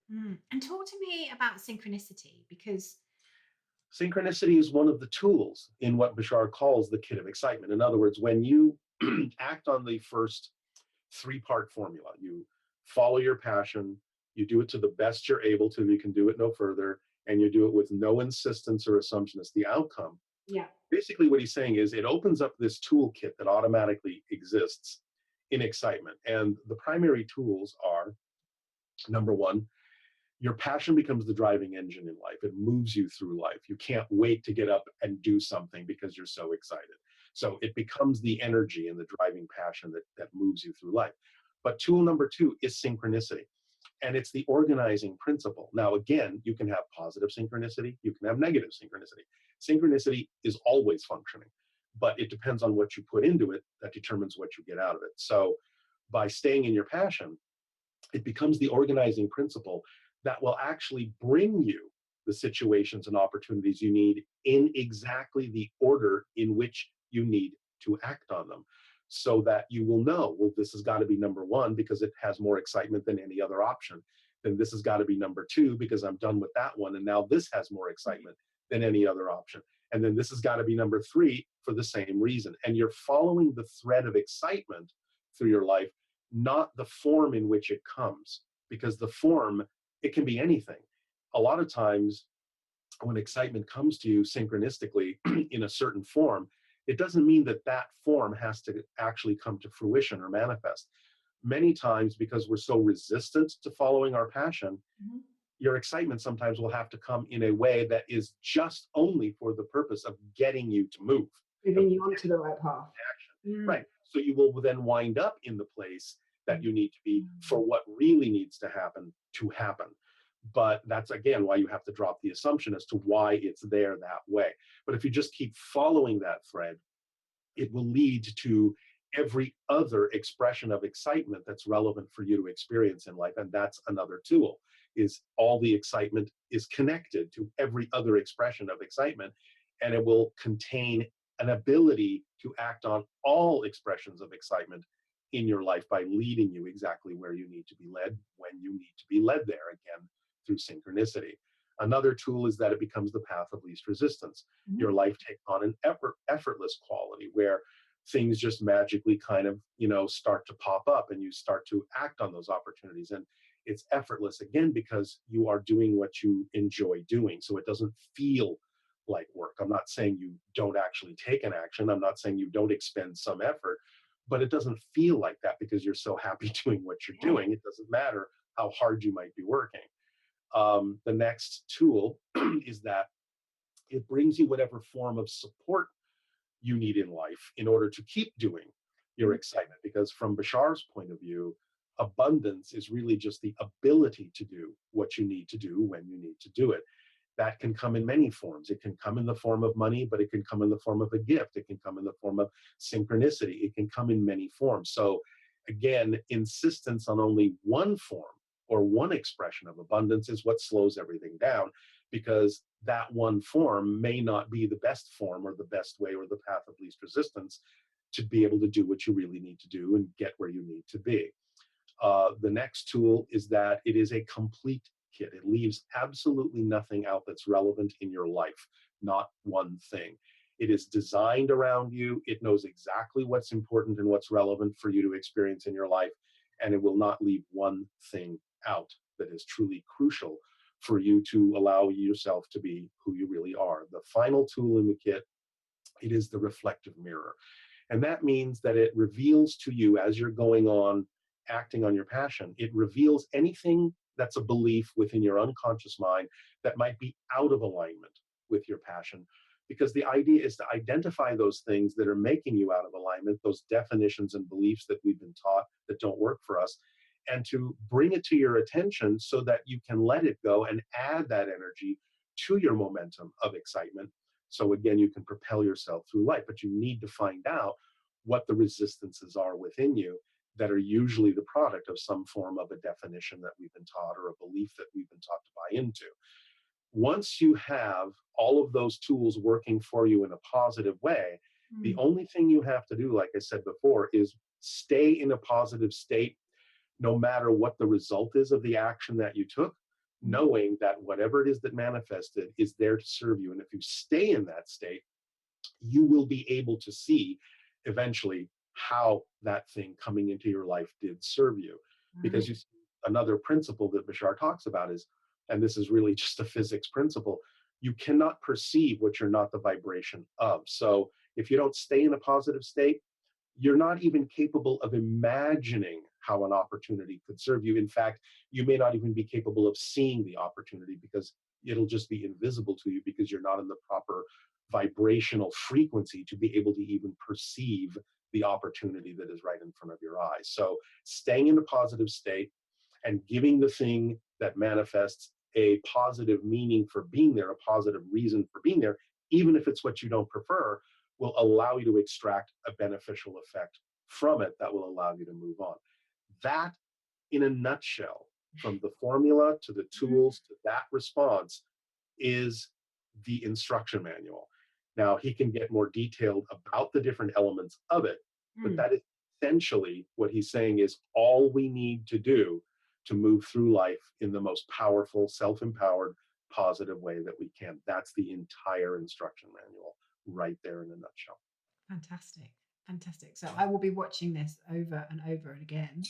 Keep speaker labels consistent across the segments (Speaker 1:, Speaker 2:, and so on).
Speaker 1: And talk to me about synchronicity because,
Speaker 2: Synchronicity is one of the tools in what Bashar calls the kit of excitement. In other words, when you act on the first three-part formula, you follow your passion, you do it to the best you're able to, you can do it no further, and you do it with no insistence or assumption as the outcome.
Speaker 1: yeah.
Speaker 2: Basically, what he's saying is it opens up this toolkit that automatically exists in excitement. And the primary tools are number one, your passion becomes the driving engine in life. It moves you through life. You can't wait to get up and do something because you're so excited. So it becomes the energy and the driving passion that moves you through life. But tool number two is synchronicity. And it's the organizing principle. Now, again, you can have positive synchronicity, you can have negative synchronicity. Synchronicity is always functioning, but it depends on what you put into it that determines what you get out of it. So by staying in your passion, it becomes the organizing principle that will actually bring you the situations and opportunities you need in exactly the order in which you need to act on them, so that you will know, well, this has got to be number one because it has more excitement than any other option. Then this has got to be number two because I'm done with that one. And now this has more excitement than any other option. And then this has got to be number three for the same reason. And you're following the thread of excitement through your life, not the form in which it comes, because the form, it can be anything. A lot of times when excitement comes to you synchronistically in a certain form, it doesn't mean that that form has to actually come to fruition or manifest. Many times, because we're so resistant to following our passion,
Speaker 1: Mhm.
Speaker 2: your excitement sometimes will have to come in a way that is just only for the purpose of getting you to move, of
Speaker 1: Moving you onto
Speaker 2: getting
Speaker 1: the right path.
Speaker 2: action.
Speaker 1: Mm.
Speaker 2: Right. So you will then wind up in the place that you need to be for
Speaker 1: Mm.
Speaker 2: what really needs to happen to happen. But that's again why you have to drop the assumption as to why it's there that way. But if you just keep following that thread, it will lead to every other expression of excitement that's relevant for you to experience in life. And that's another tool, is all the excitement is connected to every other expression of excitement, and it will contain an ability to act on all expressions of excitement in your life by leading you exactly where you need to be led when you need to be led there, again through synchronicity. Another tool is that it becomes the path of least resistance.
Speaker 1: Mhm.
Speaker 2: Your life takes on an effortless quality where things just magically kind of, start to pop up and you start to act on those opportunities. And it's effortless again because you are doing what you enjoy doing. So it doesn't feel like work. I'm not saying you don't actually take an action. I'm not saying you don't expend some effort, but it doesn't feel like that because you're so happy doing what you're
Speaker 1: Yeah.
Speaker 2: doing. It doesn't matter how hard you might be working. The next tool is that it brings you whatever form of support you need in life in order to keep doing your
Speaker 1: Mhm.
Speaker 2: excitement. Because from Bashar's point of view, abundance is really just the ability to do what you need to do when you need to do it. That can come in many forms. It can come in the form of money, but it can come in the form of a gift. It can come in the form of synchronicity. It can come in many forms. So, again, insistence on only one form or one expression of abundance is what slows everything down, because that one form may not be the best form or the best way or the path of least resistance to be able to do what you really need to do and get where you need to be. The next tool is that it is a complete kit. It leaves absolutely nothing out that's relevant in your life, not one thing. It is designed around you. It knows exactly what's important and what's relevant for you to experience in your life, and it will not leave one thing out that is truly crucial for you to allow yourself to be who you really are. The final tool in the kit, it is the reflective mirror. And that means that it reveals to you as you're going on, acting on your passion, it reveals anything that's a belief within your unconscious mind that might be out of alignment with your passion. Because the idea is to identify those things that are making you out of alignment, those definitions and beliefs that we've been taught that don't work for us, and to bring it to your attention so that you can let it go and add that energy to your momentum of excitement. So again, you can propel yourself through life, but you need to find out what the resistances are within you that are usually the product of some form of a definition that we've been taught or a belief that we've been taught to buy into. Once you have all of those tools working for you in a positive way, the
Speaker 1: Mm.
Speaker 2: only thing you have to do, like I said before, is stay in a positive state no matter what the result is of the action that you took.
Speaker 1: Mhm.
Speaker 2: knowing that whatever it is that manifested is there to serve you. And if you stay in that state, you will be able to see eventually how that thing coming into your life did serve you. Because
Speaker 1: Right.
Speaker 2: you see, another principle that Bashar talks about is, and this is really just a physics principle, you cannot perceive what you're not the vibration of. So if you don't stay in a positive state, you're not even capable of imagining how an opportunity could serve you. In fact, you may not even be capable of seeing the opportunity because it'll just be invisible to you because you're not in the proper vibrational frequency to be able to even perceive the opportunity that is right in front of your eyes. So, staying in a positive state and giving the thing that manifests a positive meaning for being there, a positive reason for being there, even if it's what you don't prefer, will allow you to extract a beneficial effect from it that will allow you to move on. That, in a nutshell, from the formula to the
Speaker 1: Mm,
Speaker 2: tools to that response, is the instruction manual. Now, he can get more detailed about the different elements of it, but
Speaker 1: mm.
Speaker 2: that is essentially what he's saying is all we need to do to move through life in the most powerful, self empowered, positive way that we can. That's the entire instruction manual right there in a nutshell.
Speaker 1: Fantastic. Fantastic. So I will be watching this over and over and again.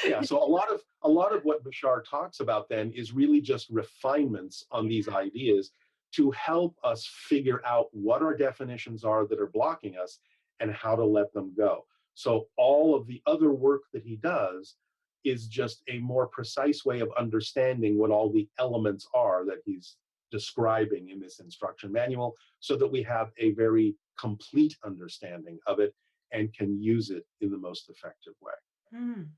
Speaker 2: Yeah, so a lot of what Bashar talks about then is really just refinements on
Speaker 1: Yeah.
Speaker 2: these ideas to help us figure out what our definitions are that are blocking us and how to let them go. So all of the other work that he does is just a more precise way of understanding what all the elements are that he's describing in this instruction manual so that we have a very complete understanding of it and can use it in the most effective way.
Speaker 1: Mm.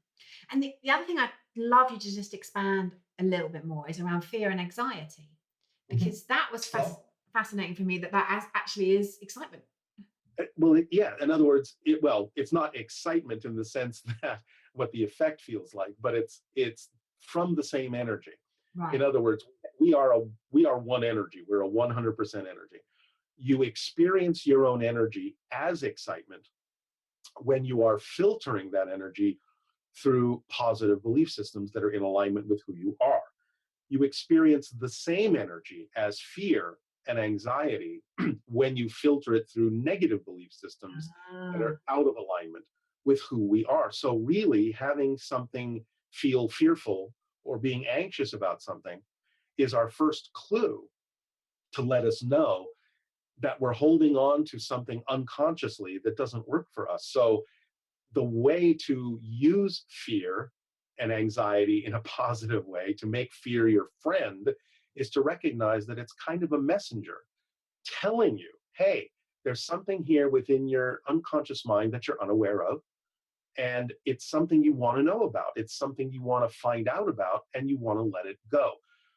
Speaker 1: And the other thing I'd love you to just expand a little bit more is around fear and anxiety,
Speaker 2: Mhm.
Speaker 1: because that was fascinating for me that actually is excitement.
Speaker 2: Well, yeah. In other words, it's not excitement in the sense that what the effect feels like, but it's from the same energy. In
Speaker 1: Right.
Speaker 2: other words, we are one energy. We're a 100% energy. You experience your own energy as excitement when you are filtering that energy through positive belief systems that are in alignment with who you are. You experience the same energy as fear and anxiety when you filter it through negative belief systems that
Speaker 1: Ah,
Speaker 2: are out of alignment with who we are. So, really, having something feel fearful or being anxious about something is our first clue to let us know that we're holding on to something unconsciously that doesn't work for us. So, the way to use fear and anxiety in a positive way to make fear your friend is to recognize that it's kind of a messenger telling you, hey, there's something here within your unconscious mind that you're unaware of. And it's something you want to know about. It's something you want to find out about and you want to let it go.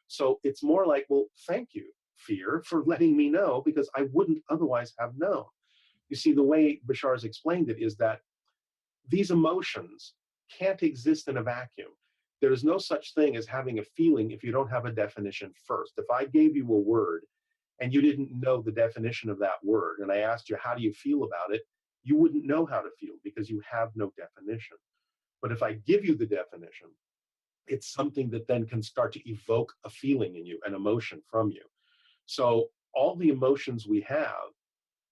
Speaker 2: So it's more like, well, thank you, fear, for letting me know because I wouldn't otherwise have known. You see, the way Bashar's explained it is that these emotions can't exist in a vacuum. There is no such thing as having a feeling if you don't have a definition first. If I gave you a word and you didn't know the definition of that word, and I asked you, how do you feel about it? You wouldn't know how to feel because you have no definition. But if I give you the definition, it's something that then can start to evoke a feeling in you, an emotion from you. So all the emotions we have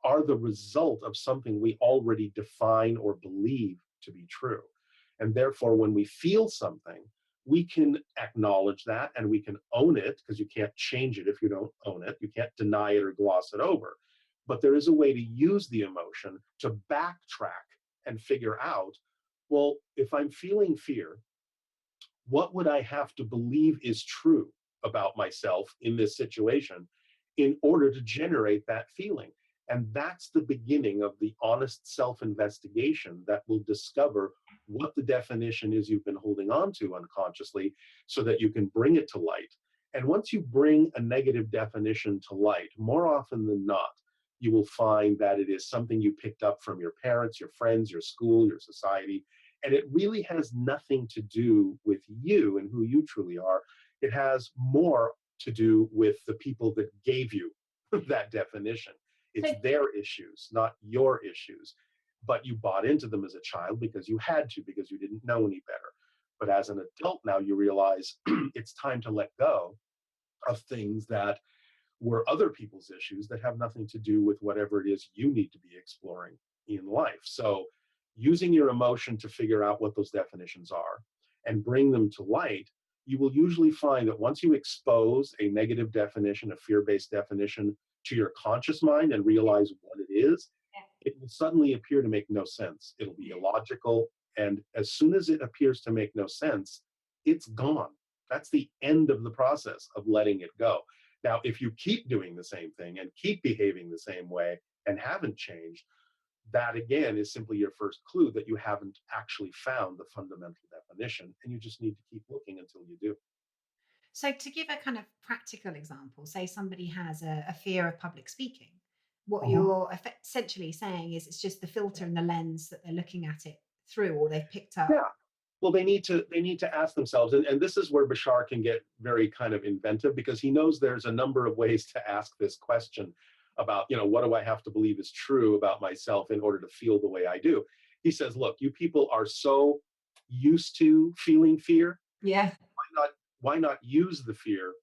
Speaker 2: are the result of something we already define or believe to be true. And therefore, when we feel something, we can acknowledge that and we can own it because you can't change it if you don't own it. You can't deny it or gloss it over. But there is a way to use the emotion to backtrack and figure out, well, if I'm feeling fear, what would I have to believe is true about myself in this situation in order to generate that feeling? And that's the beginning of the honest self investigation that will discover what the definition is you've been holding on to unconsciously so that you can bring it to light. And once you bring a negative definition to light, more often than not, you will find that it is something you picked up from your parents, your friends, your school, your society, and it really has nothing to do with you and who you truly are. It has more to do with the people that gave you that definition.
Speaker 1: so
Speaker 2: It's their issues, not your issues. But you bought into them as a child because you had to, because you didn't know any better. But as an adult now, you realize it's time to let go of things that were other people's issues that have nothing to do with whatever it is you need to be exploring in life. So, using your emotion to figure out what those definitions are and bring them to light, you will usually find that once you expose a negative definition, a fear based definition to your conscious mind and realize what it is, it will suddenly appear to make no sense. It'll be illogical. And as soon as it appears to make no sense, it's gone. That's the end of the process of letting it go. Now, if you keep doing the same thing and keep behaving the same way and haven't changed, that again is simply your first clue that you haven't actually found the fundamental definition. And you just need to keep looking until you do.
Speaker 1: So, to give a kind of practical example, say somebody has a fear of public speaking, what
Speaker 2: Mhm.
Speaker 1: you're essentially saying is it's just the filter and the lens that they're looking at it through, or they've picked up.
Speaker 2: Yeah. Well, they need to ask themselves, and this is where Bashar can get very kind of inventive because he knows there's a number of ways to ask this question about, what do I have to believe is true about myself in order to feel the way I do? He says, look, you people are so used to feeling fear.
Speaker 1: Yeah.
Speaker 2: Why not use the fear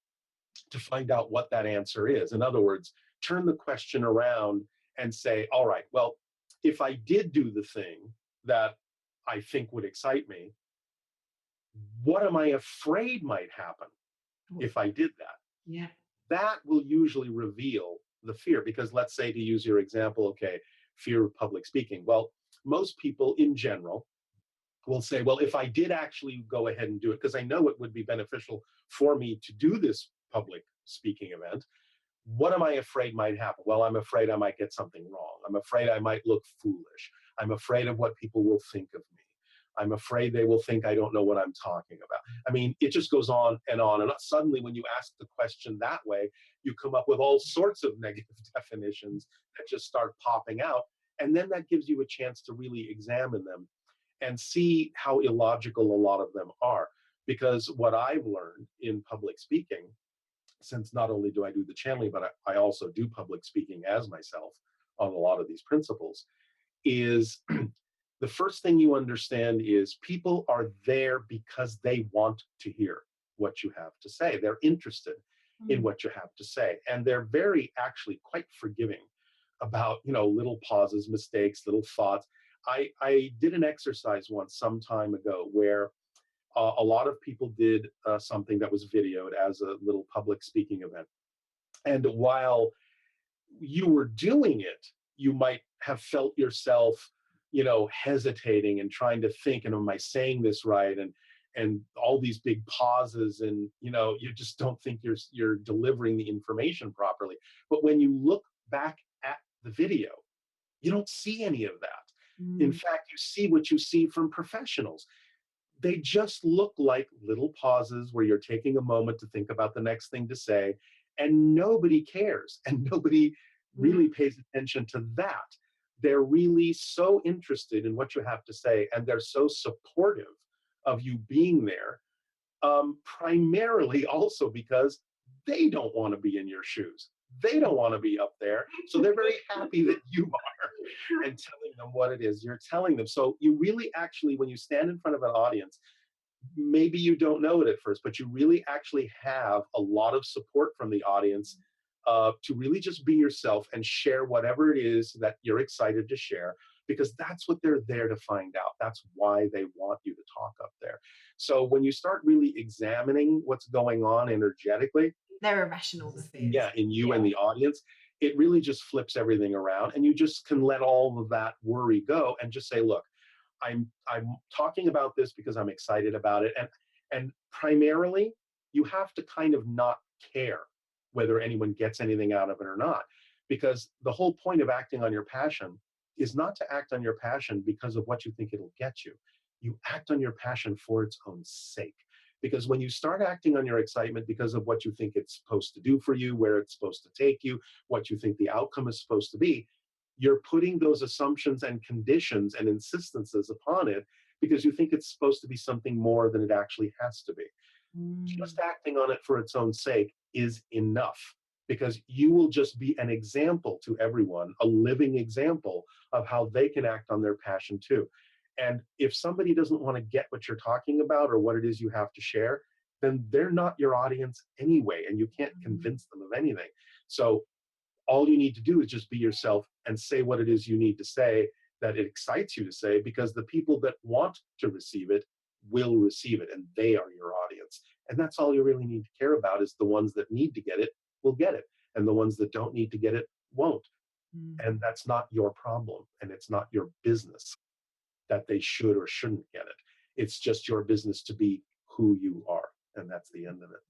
Speaker 2: to find out what that answer is? In other words, turn the question around and say, all right, well, if I did do the thing that I think would excite me, what am I afraid might happen if I did that?
Speaker 1: Yeah.
Speaker 2: That will usually reveal the fear. Because let's say, to use your example, okay, fear of public speaking. Well, most people in general will say, well, if I did actually go ahead and do it, because I know it would be beneficial for me to do this public speaking event, what am I afraid might happen? Well, I'm afraid I might get something wrong. I'm afraid I might look foolish. I'm afraid of what people will think of me. I'm afraid they will think I don't know what I'm talking about. I mean, it just goes on and on. And suddenly, when you ask the question that way, you come up with all sorts of negative definitions that just start popping out. And then that gives you a chance to really examine them and see how illogical a lot of them are. Because what I've learned in public speaking, since not only do I do the channeling, but I also do public speaking as myself on a lot of these principles, is the first thing you understand is people are there because they want to hear what you have to say. They're interested in
Speaker 1: Mm.
Speaker 2: what you have to say. And they're very, actually, quite forgiving about, little pauses, mistakes, little thoughts. I did an exercise once some time ago where a lot of people did something that was videoed as a little public speaking event. And while you were doing it, you might have felt yourself, hesitating and trying to think, and am I saying this right? And all these big pauses, and you just don't think you're delivering the information properly. But when you look back at the video, you don't see any of that. In
Speaker 1: Mm.
Speaker 2: fact, you see what you see from professionals. They just look like little pauses where you're taking a moment to think about the next thing to say, and nobody cares and nobody
Speaker 1: Mm.
Speaker 2: really pays attention to that. They're really so interested in what you have to say, and they're so supportive of you being there, primarily also because they don't want to be in your shoes. They don't want to be up there. So they're very happy that you are and telling them what it is you're telling them. So you really, actually, when you stand in front of an audience, maybe you don't know it at first, but you really actually have a lot of support from the audience to really just be yourself and share whatever it is that you're excited to share, because that's what they're there to find out. That's why they want you to talk up there. So when you start really examining what's going on energetically,
Speaker 1: They're irrational, the fears.
Speaker 2: yeah, in you
Speaker 1: Yeah.
Speaker 2: and the audience, it really just flips everything around, and you just can let all of that worry go and just say, look, I'm talking about this because I'm excited about it. And primarily, you have to kind of not care whether anyone gets anything out of it or not. Because the whole point of acting on your passion is not to act on your passion because of what you think it'll get you. You act on your passion for its own sake. Because when you start acting on your excitement because of what you think it's supposed to do for you, where it's supposed to take you, what you think the outcome is supposed to be, you're putting those assumptions and conditions and insistences upon it because you think it's supposed to be something more than it actually has to be.
Speaker 1: Mm.
Speaker 2: Just acting on it for its own sake is enough, because you will just be an example to everyone, a living example of how they can act on their passion too. And if somebody doesn't want to get what you're talking about or what it is you have to share, then they're not your audience anyway, and you can't
Speaker 1: Mm.
Speaker 2: convince them of anything. So all you need to do is just be yourself and say what it is you need to say that it excites you to say, because the people that want to receive it will receive it, and they are your audience. And that's all you really need to care about, is the ones that need to get it will get it, and the ones that don't need to get it won't.
Speaker 1: Mm.
Speaker 2: And that's not your problem, and it's not your business that they should or shouldn't get it. It's just your business to be who you are, and that's the end of it.